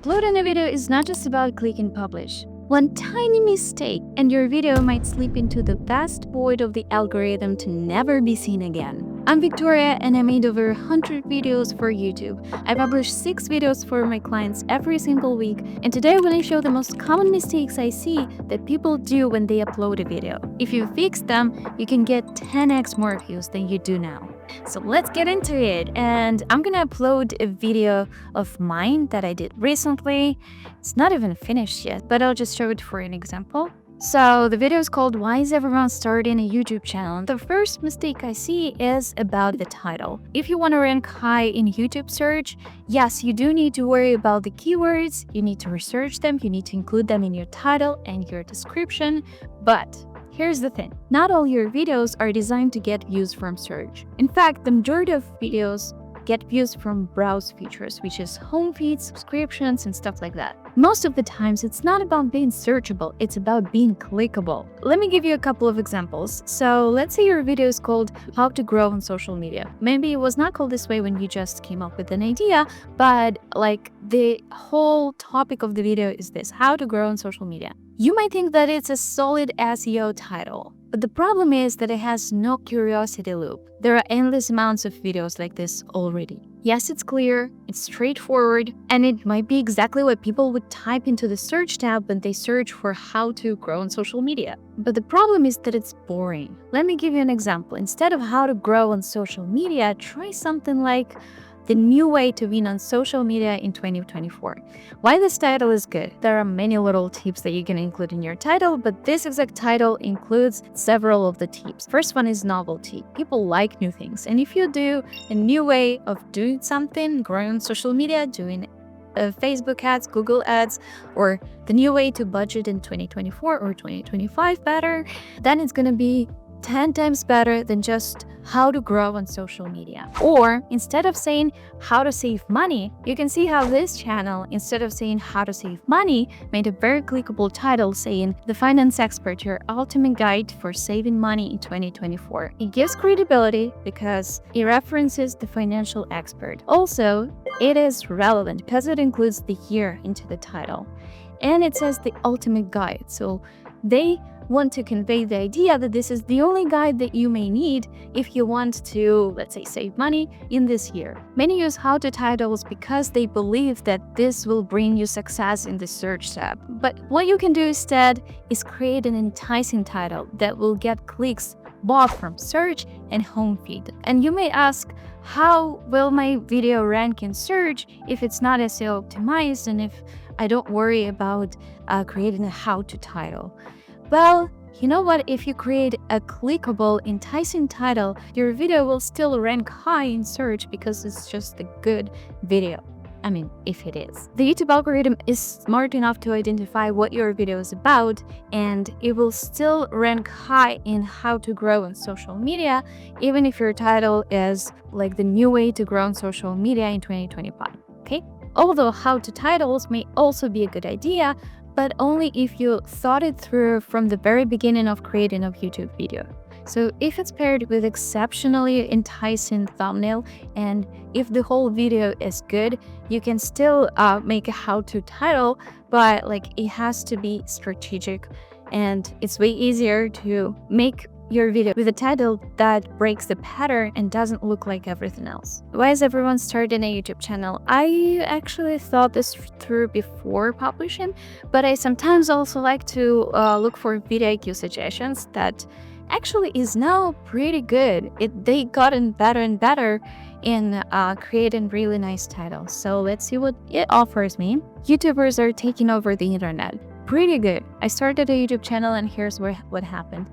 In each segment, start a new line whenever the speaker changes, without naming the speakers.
Uploading a video is not just about click and publish. One tiny mistake and your video might slip into the vast void of the algorithm to never be seen again. I'm Victoria and I made over 100 videos for YouTube. I publish 6 videos for my clients every single week, and today I'm going to show the most common mistakes I see that people do when they upload a video. If you fix them, you can get 10x more views than you do now. So let's get into it, and I'm gonna upload a video of mine that I did recently. It's not even finished yet, but I'll just show it for an example. So the video is called "Why is everyone starting a YouTube channel?" The first mistake I see is about the title. If you want to rank high in YouTube search, yes, you do need to worry about the keywords, you need to research them, you need to include them in your title and your description, but here's the thing, not all your videos are designed to get views from search. In fact, the majority of videos get views from browse features, which is home feeds, subscriptions, and stuff like that. Most of the times, it's not about being searchable, it's about being clickable. Let me give you a couple of examples. So let's say your video is called "How to Grow on Social Media." Maybe it was not called this way when you just came up with an idea, but like the whole topic of the video is this: how to grow on social media. You might think that it's a solid SEO title, but the problem is that it has no curiosity loop. There are endless amounts of videos like this already. Yes, it's clear, it's straightforward, and it might be exactly what people would type into the search tab when they search for how to grow on social media. But the problem is that it's boring. Let me give you an example. Instead of how to grow on social media, try something like "The New Way to Win on Social Media in 2024. Why this title is good? There are many little tips that you can include in your title, but this exact title includes several of the tips. First one is novelty. People like new things, and if you do a new way of doing something, growing on social media, doing Facebook ads, Google ads, or the new way to budget in 2024 or 2025 better, then it's going to be 10 times better than just how to grow on social media. Or instead of saying how to save money, you can see how this channel, instead of saying how to save money, made a very clickable title saying "The Finance Expert, your ultimate guide for saving money in 2024. It gives credibility because it references the financial expert. Also, it is relevant because it includes the year into the title. And it says the ultimate guide. So they want to convey the idea that this is the only guide that you may need if you want to, let's say, save money in this year. Many use how to titles because they believe that this will bring you success in the search tab. But what you can do instead is create an enticing title that will get clicks both from search and home feed. And you may ask, how will my video rank in search if it's not SEO optimized and if I don't worry about creating a how-to title? Well, you know what? If you create a clickable, enticing title, your video will still rank high in search because it's just a good video. I mean, if it is. The YouTube algorithm is smart enough to identify what your video is about, and it will still rank high in how to grow on social media, even if your title is like "The New Way to Grow on Social Media in 2025, okay? Although how-to titles may also be a good idea, but only if you thought it through from the very beginning of creating a YouTube video. So if it's paired with exceptionally enticing thumbnail, and if the whole video is good, you can still make a how-to title, but like it has to be strategic, and it's way easier to make your video with a title that breaks the pattern and doesn't look like everything else. Why is everyone starting a YouTube channel? I actually thought this through before publishing, but I sometimes also like to look for vidIQ suggestions that actually is now pretty good. They gotten better and better in creating really nice titles. So let's see what it offers me. YouTubers are taking over the internet. Pretty good. I started a YouTube channel and here's what happened.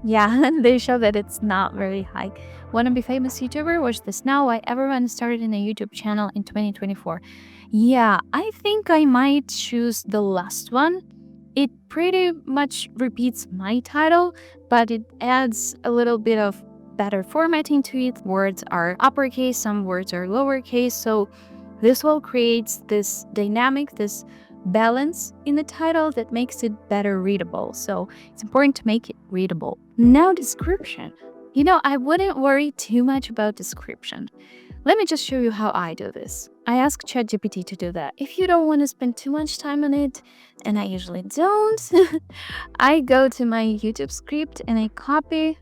Yeah, they show that it's not very high. Wanna be famous YouTuber? Watch this now. Why everyone started in a YouTube channel in 2024. Yeah, I think I might choose the last one. It pretty much repeats my title, but it adds a little bit of better formatting to it. Words are uppercase, some words are lowercase, so this will create this dynamic, this balance in the title that makes it better readable. So it's important to make it readable. Now, description. I wouldn't worry too much about description. Let me just show you how I do this. I ask ChatGPT to do that. If you don't want to spend too much time on it, and I usually don't, I go to my YouTube script and I copy.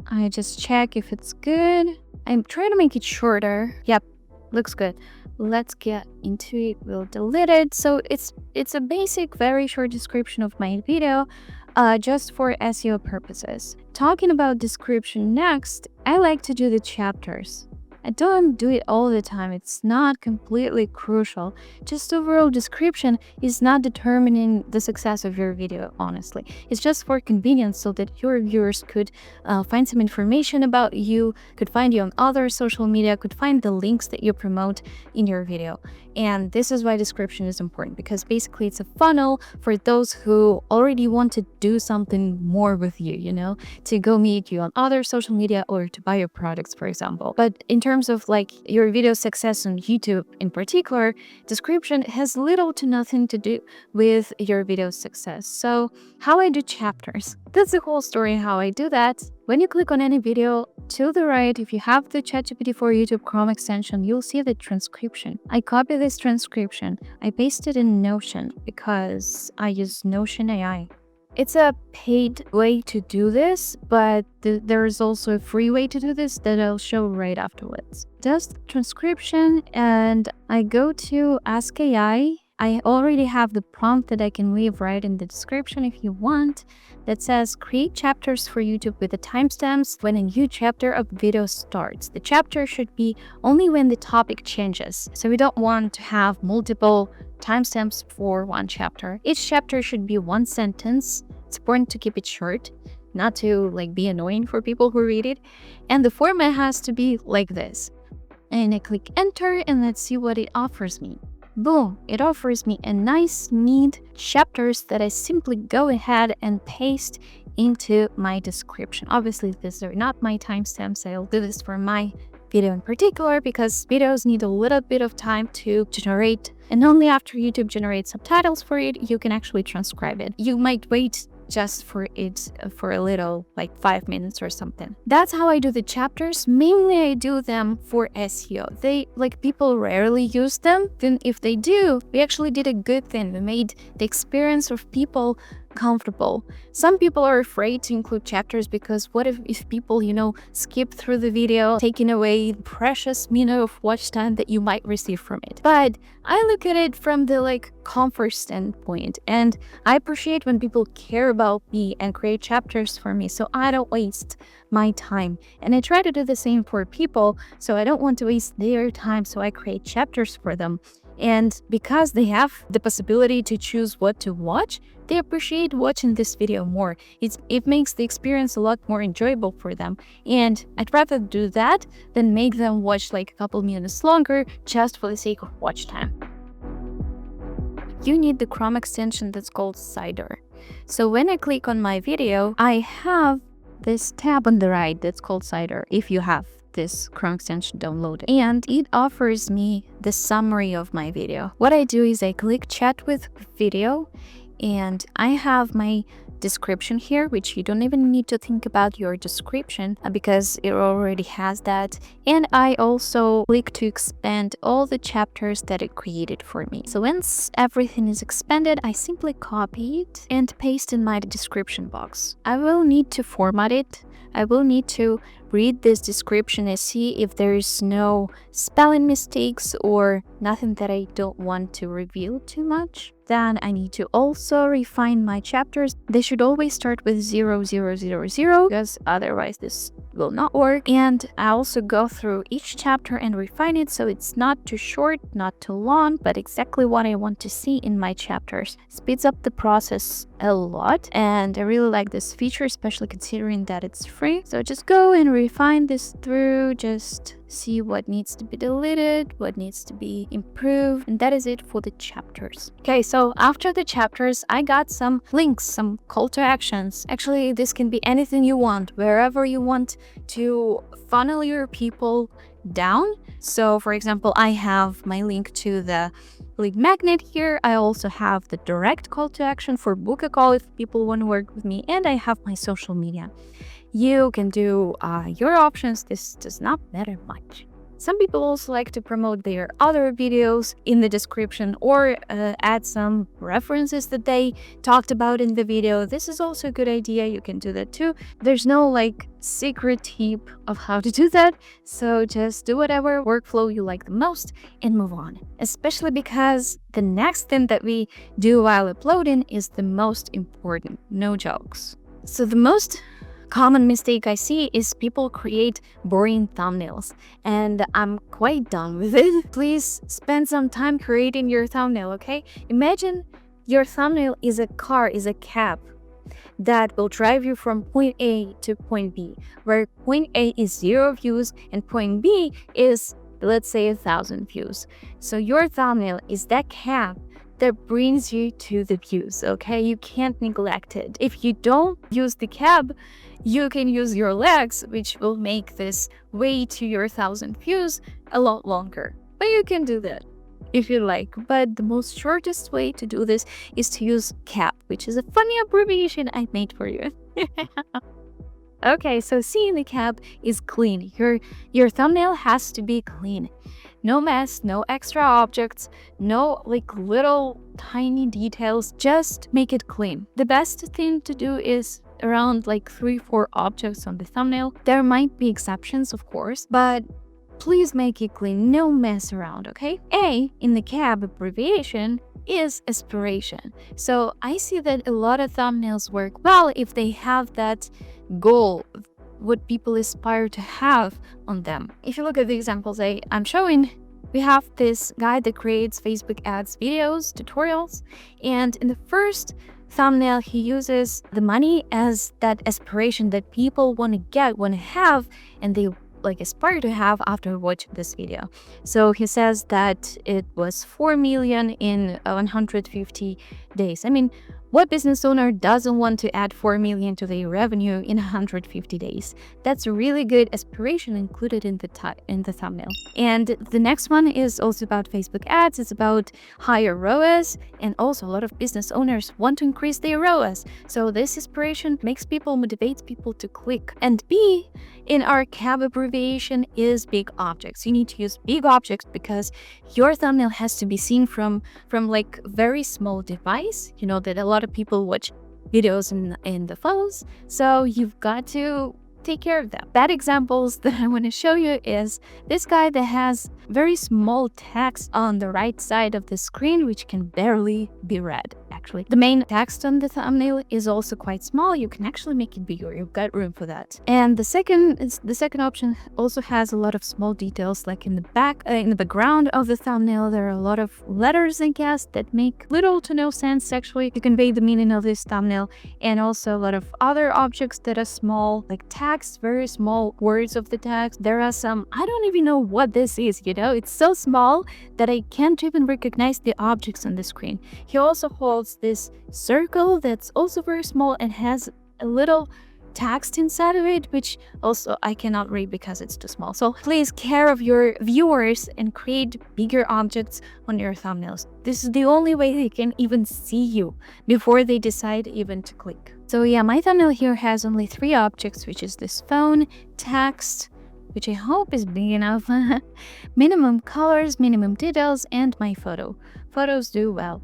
I just check if it's good. I'm trying to make it shorter. Yep, looks good. Let's get into it. We'll delete it. So it's a basic, very short description of my video, just for SEO purposes. Talking about description next, I like to do the chapters. I don't do it all the time. It's not completely crucial. Just overall description is not determining the success of your video, honestly. It's just for convenience so that your viewers could find some information about you, could find you on other social media, could find the links that you promote in your video. And this is why description is important, because basically it's a funnel for those who already want to do something more with you, you know, to go meet you on other social media or to buy your products, for example. But in terms of like your video success on YouTube in particular, description has little to nothing to do with your video success. So how I do chapters, that's the whole story how I do that. When you click on any video, to the right, if you have the ChatGPT for YouTube Chrome extension, you'll see the transcription. I copy this transcription. I paste it in Notion because I use Notion AI. It's a paid way to do this, but there's also a free way to do this that I'll show right afterwards. Just the transcription, and I go to Ask AI. I already have the prompt that I can leave right in the description if you want, that says create chapters for YouTube with the timestamps when a new chapter of video starts. The chapter should be only when the topic changes. So we don't want to have multiple timestamps for one chapter. Each chapter should be one sentence. It's important to keep it short, not to like be annoying for people who read it. And the format has to be like this. And I click enter and let's see what it offers me. Boom, it offers me a nice, neat chapters that I simply go ahead and paste into my description. Obviously, these are not my timestamps. I'll do this for my video in particular because videos need a little bit of time to generate, and only after YouTube generates subtitles for it, you can actually transcribe it. You might wait just for it for a little, like 5 minutes or something. That's how I do the chapters. Mainly I do them for SEO. People rarely use them. Then if they do, we actually did a good thing. We made the experience of people comfortable. Some people are afraid to include chapters because what if people, skip through the video, taking away the precious minute of watch time that you might receive from it. But I look at it from the comfort standpoint, and I appreciate when people care about me and create chapters for me so I don't waste my time. And I try to do the same for people, so I don't want to waste their time, so I create chapters for them. And because they have the possibility to choose what to watch, they appreciate watching this video more. It makes the experience a lot more enjoyable for them. And I'd rather do that than make them watch a couple minutes longer just for the sake of watch time. You need the Chrome extension that's called Cider. So when I click on my video, I have this tab on the right that's called Cider, if you have this Chrome extension downloaded, and it offers me the summary of my video. What I do is I click chat with video, and I have my description here, which you don't even need to think about your description because it already has that. And I also click to expand all the chapters that it created for me. So once everything is expanded, I simply copy it and paste in my description box. I will need to format it. I will need to read this description and see if there is no spelling mistakes or nothing that I don't want to reveal too much. Then I need to also refine my chapters. They should always start with 0000 because otherwise this will not work. And I also go through each chapter and refine it so it's not too short, not too long, but exactly what I want to see in my chapters. Speeds up the process a lot, and I really like this feature, especially considering that it's free. So just go and refine this through, just see what needs to be deleted, what needs to be improved, and that is it for the chapters. Okay, so after the chapters, I got some links, some call to actions. Actually, this can be anything you want, wherever you want to funnel your people down. So for example, I have my link to the lead magnet here. I also have the direct call to action for book a call if people want to work with me, and I have my social media. You can do your options. This does not matter much. Some people also like to promote their other videos in the description or add some references that they talked about in the video. This is also a good idea. You can do that too. There's no like secret tip of how to do that. So just do whatever workflow you like the most and move on. Especially because the next thing that we do while uploading is the most important. No jokes. So the most common mistake I see is people create boring thumbnails, and I'm quite done with it. Please spend some time creating your thumbnail, okay? Imagine your thumbnail is a car, is a cab that will drive you from point A to point B, where point A is 0 views and point B is, let's say, 1,000 views. So your thumbnail is that cab that brings you to the views, okay? You can't neglect it. If you don't use the cab, you can use your legs, which will make this way to your 1,000 views a lot longer. But you can do that if you like. But the most shortest way to do this is to use cab, which is a funny abbreviation I made for you. Okay, so seeing the cab is clean. Your thumbnail has to be clean. No mess, no extra objects, no like little tiny details. Just make it clean. The best thing to do is around like 3-4 objects on the thumbnail. There might be exceptions, of course, but please make it clean. No mess around, okay? A in the cab abbreviation is aspiration. So I see that a lot of thumbnails work well if they have that goal, what people aspire to have on them. If you look at the examples I'm showing, we have this guy that creates Facebook ads videos, tutorials, and in the first thumbnail he uses the money as that aspiration that people want to get, want to have, and they like aspire to have after watching this video. So he says that it was 4 million in 150 days. I mean, what business owner doesn't want to add 4 million to their revenue in 150 days? That's a really good aspiration included in the thumbnail. And the next one is also about Facebook ads. It's about higher ROAS, and also a lot of business owners want to increase their ROAS. So this aspiration makes people, motivates people to click. And B in our CAB abbreviation is big objects. You need to use big objects because your thumbnail has to be seen from like very small device. You know that a lot of people watch videos in the phones, so you've got to take care of them. Bad examples that I want to show you is this guy that has very small text on the right side of the screen, which can barely be read. Actually, the main text on the thumbnail is also quite small. You can actually make it bigger. You've got room for that. And the second option also has a lot of small details, like in the background of the thumbnail. There are a lot of letters, I guess, that make little to no sense actually to convey the meaning of this thumbnail, and also a lot of other objects that are small, like text, very small words of the text. There are some, I don't even know what this is, you know, it's so small that I can't even recognize the objects on the screen. He also holds this circle that's also very small and has a little text inside of it, which also I cannot read because it's too small. So please care of your viewers and create bigger objects on your thumbnails. This is the only way they can even see you before they decide even to click. So yeah, my thumbnail here has only 3 objects, which is this phone, text, which I hope is big enough, minimum colors, minimum details, and my photo. Photos do well.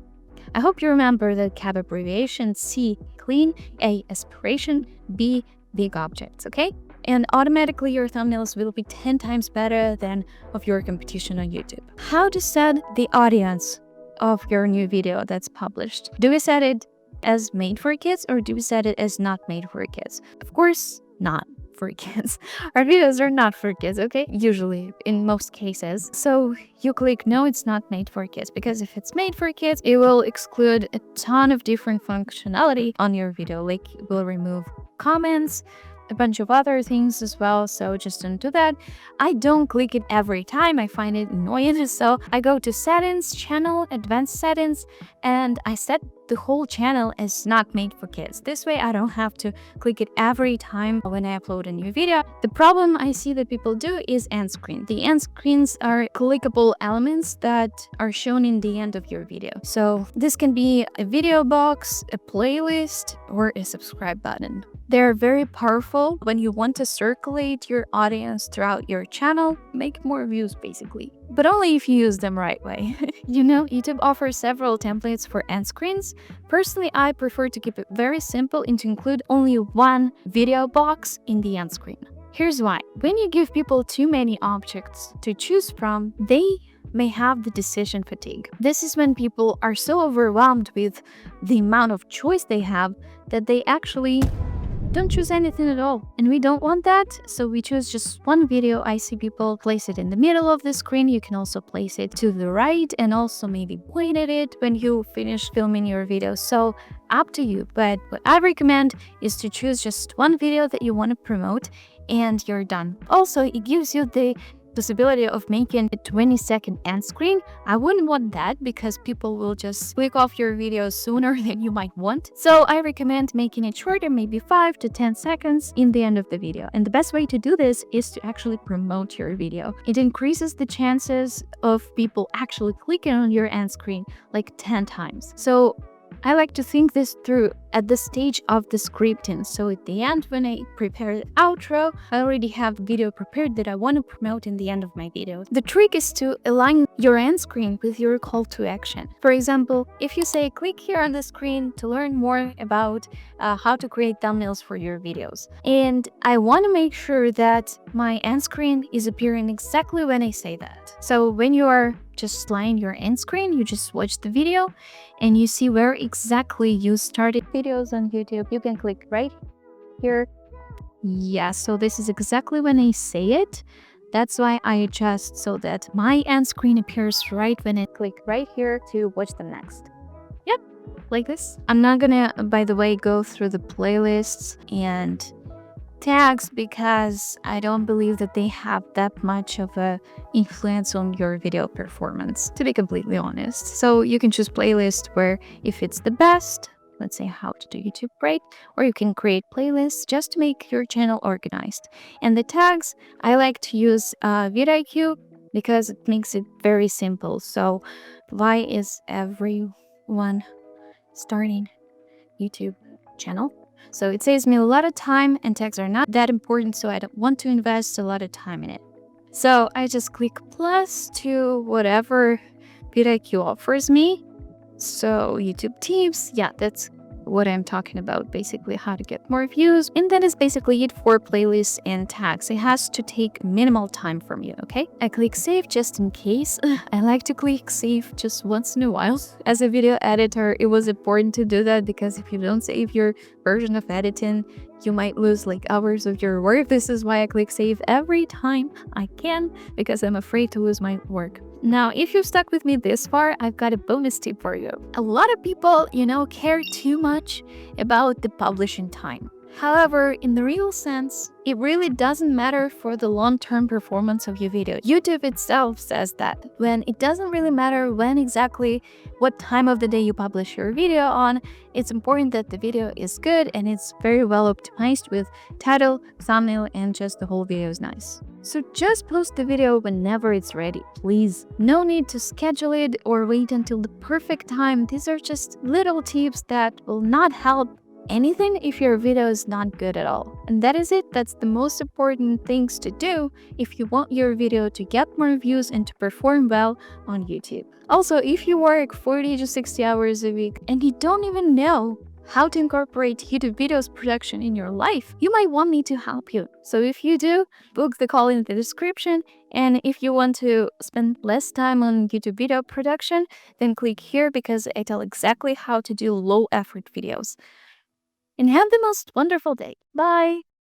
I hope you remember that CAB abbreviation: C, clean, A, aspiration, B, big objects, okay? And automatically your thumbnails will be 10 times better than of your competition on YouTube. How to set the audience of your new video that's published? Do we set it as made for kids, or do we set it as not made for kids? Of course, not for kids. Our videos are not for kids, okay? Usually, in most cases. So you click no, it's not made for kids, because if it's made for kids, it will exclude a ton of different functionality on your video. Like it will remove comments, a bunch of other things as well, so just don't do that. I don't click it every time, I find it annoying, so I go to settings, channel, advanced settings, and I set the whole channel is not made for kids. This way I don't have to click it every time when I upload a new video. The problem I see that people do is end screen. The end screens are clickable elements that are shown in the end of your video. So this can be a video box, a playlist, or a subscribe button. They're very powerful when you want to circulate your audience throughout your channel, make more views basically. But only if you use them right way. You know, YouTube offers several templates for end screens. Personally, I prefer to keep it very simple and to include only one video box in the end screen. Here's why. When you give people too many objects to choose from, they may have the decision fatigue. This is when people are so overwhelmed with the amount of choice they have that they actually don't choose anything at all. And we don't want that, so we choose just one video. I see people place it in the middle of the screen. You can also place it to the right and also maybe point at it when you finish filming your video. So up to you, but what I recommend is to choose just one video that you want to promote and you're done. Also, it gives you the possibility of making a 20-second end screen. I wouldn't want that because people will just click off your video sooner than you might want. So I recommend making it shorter, maybe 5 to 10 seconds in the end of the video. And the best way to do this is to actually promote your video. It increases the chances of people actually clicking on your end screen like 10 times. So I like to think this through at the stage of the scripting. So at the end, when I prepare the outro, I already have a video prepared that I want to promote in the end of my video. The trick is to align your end screen with your call to action. For example, if you say, click here on the screen to learn more about how to create thumbnails for your videos. And I want to make sure that my end screen is appearing exactly when I say that. So when you are just line your end screen, you just watch the video and you see where exactly you started videos on YouTube. You can click right here. Yeah, so this is exactly when I say it. That's why I adjust so that my end screen appears right when I click right here to watch the next. Yep, like this. I'm not gonna, by the way, go through the playlists and tags because I don't believe that they have that much of a influence on your video performance, to be completely honest. So you can choose playlist where if it's the best, let's say how to do YouTube great, or you can create playlists just to make your channel organized. And the tags, I like to use vidIQ because it makes it very simple. So why is everyone starting YouTube channel? So it saves me a lot of time and tags are not that important, so I don't want to invest a lot of time in it. So I just click plus to whatever vidIQ offers me. So YouTube tips, yeah, that's what I'm talking about, basically how to get more views. And that is basically it for playlists and tags. It has to take minimal time from you, okay? I click save just in case. I like to click save just once in a while. As a video editor, it was important to do that because if you don't save your version of editing, you might lose like hours of your work. This is why I click save every time I can because I'm afraid to lose my work. Now, if you've stuck with me this far, I've got a bonus tip for you. A lot of people, care too much about the publishing time. However, in the real sense, it really doesn't matter for the long-term performance of your video. YouTube itself says that when it doesn't really matter when exactly what time of the day you publish your video on, it's important that the video is good and it's very well optimized with title, thumbnail, and just the whole video is nice. So just post the video whenever it's ready, please. No need to schedule it or wait until the perfect time. These are just little tips that will not help anything if your video is not good at all. And that is it. That's the most important things to do if you want your video to get more views and to perform well on YouTube. Also, if you work 40 to 60 hours a week and you don't even know how to incorporate YouTube videos production in your life, you might want me to help you. So if you do, book the call in the description. And if you want to spend less time on YouTube video production, then click here because I tell exactly how to do low effort videos. And have the most wonderful day. Bye!